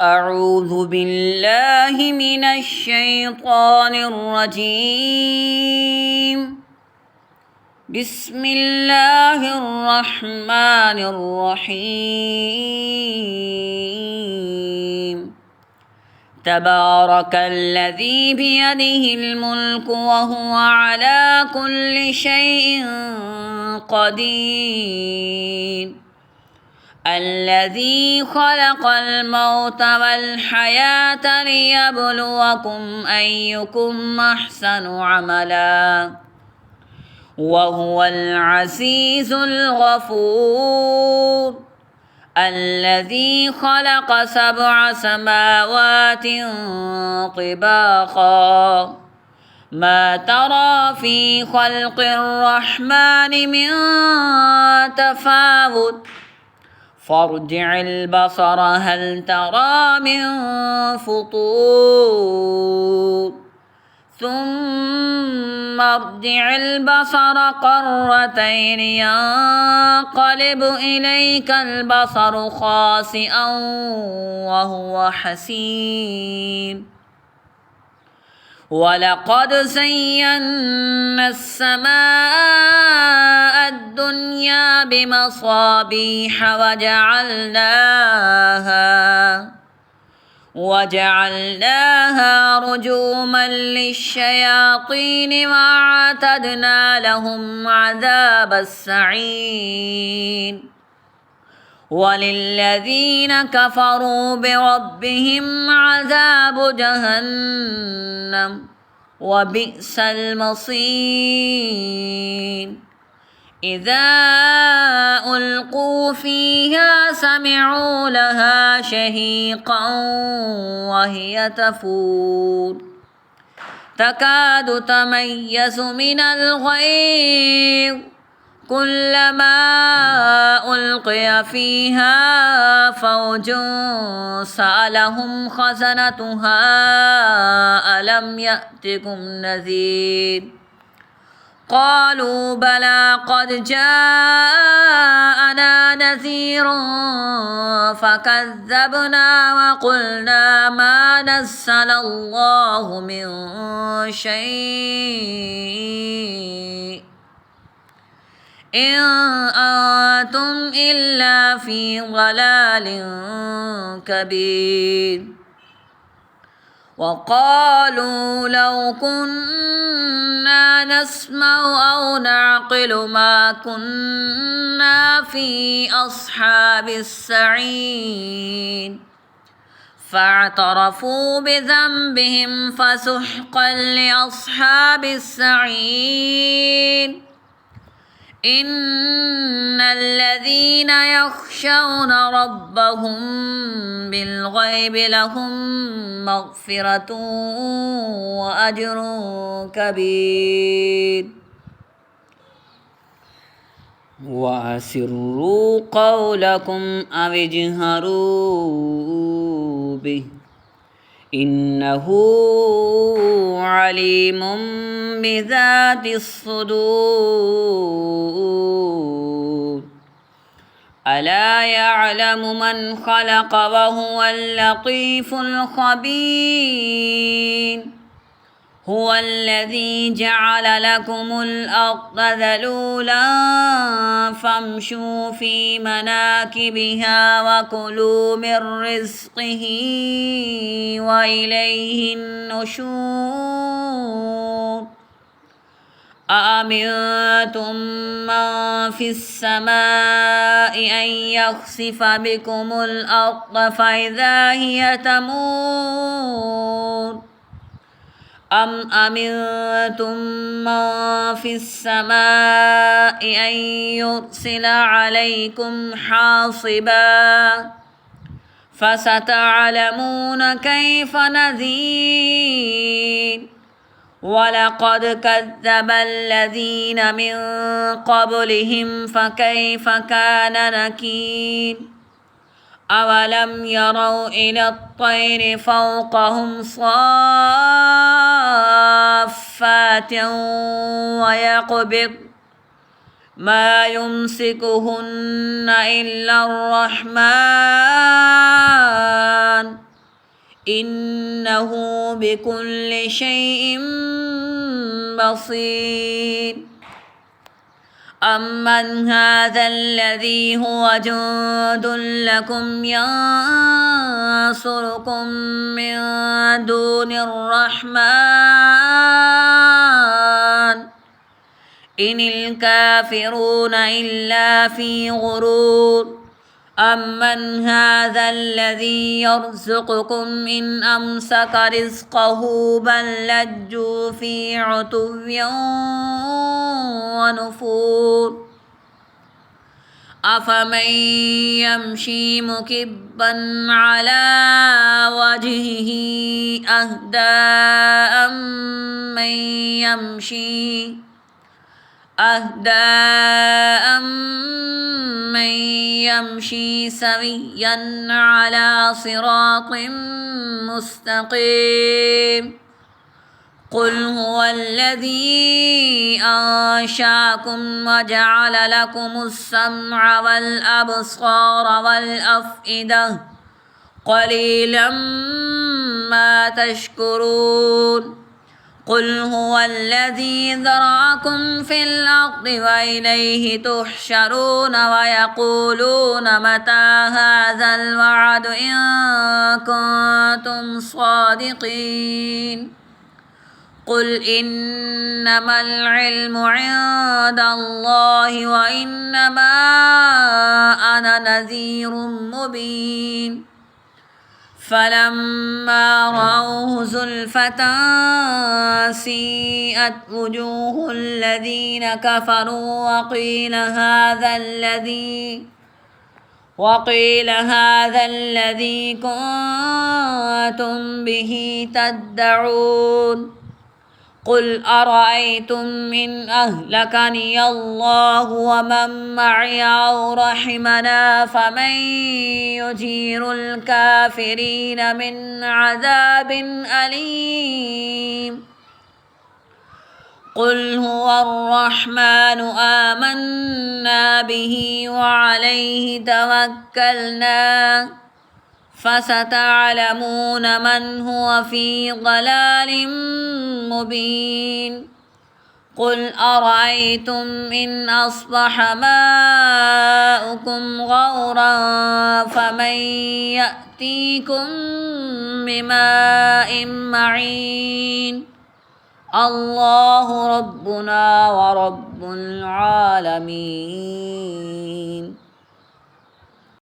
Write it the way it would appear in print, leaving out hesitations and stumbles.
أعوذ بالله من الشيطان الرجيم. بسم الله الرحمن الرحيم. تبارك الذي بيده الملك وهو على كل شيء قدير. الذي خلق الموت والحياة ليبلوكم أيكم أحسن عملا وهو العزيز الغفور. الذي خلق 7 سماوات طباقا ما ترى في خلق الرحمن من تفاوت فارجع البصر هل ترى من فطور ثم ارجع البصر قرتين ينقلب إليك البصر خاسئا وهو حسير. ولقد زينا السماء الدنيا بمصابيح وجعلناها رجوما للشياطين وأعتدنا لهم عذاب السعير. وللذين كفروا بربهم عذاب جهنم وبئس المصير. إذا ألقوا فيها سمعوا لها شهيقا وهي تفور تكاد تميز من الغيظ كلما ألقي فيها فوج سألهم خزنتها ألم يأتكم نذير قالوا بلى قد جاءنا نذير فكذبنا وقلنا ما نزل الله من شيء إن أنتم إلا في ضلال كبير. وقالوا لو كنا نسمع أو نعقل ما كنا في أصحاب السعير فاعترفوا بذنبهم فسحقا لأصحاب السعير. إن الذين يخشون ربهم بالغيب لهم مغفرة وأجر كبير. وأسروا قولكم أو اجهروا به إنه عليم بذات الصدور. ألا يعلم من خلق وهو اللطيف الخبير. هو الذي جعل لكم الأرض ذلولا فامشوا في مناكبها وكلوا من رزقه وإليه النشور. أأمنتم من في السماء أن يخسف بكم الأرض فإذا هي تمور أم أمنتم من في السماء أن يرسل عليكم حاصبا فستعلمون كيف نذير. ولقد كذب الذين من قبلهم فكيف كان نكير. أولم يروا إلى الطير فوقهم صافات ويقبض ما يمسكهن إلا الرحمن إنه بكل شيء بصير أمن هذا الذي هو جند لكم ينصركم من دون الرحمن إن الكافرون إلا في غرور أمن هذا الذي يرزقكم إن أمسك رزقه بل لجوا في عتو ونفور أفمن يمشي مكبا على وجهه أهدى من يمشي سويا على صراط مستقيم قل هو الذي أنشأكم وجعل لكم السمع والأبصار والأفئدة قليلا ما تشكرون قل هو الذي ذرأكم في الأرض وإليه تحشرون ويقولون متى هذا الوعد إن كنتم صادقين قل إنما العلم عند الله وإنما أنا نذير مبين فلما رأوه زلفة سيئت وجوه الذين كفروا وقيل هذا الذي كنتم به تدعون قل أرأيتم إن أهلكني الله ومن معي أو رحمنا فمن يجير الكافرين من عذاب أليم قل هو الرحمن آمنا به وعليه توكلنا فستعلمون من هو في ضلال مبين قل أرأيتم إن أصبح ماؤكم غورا فمن يأتيكم بماء معين الله ربنا ورب العالمين.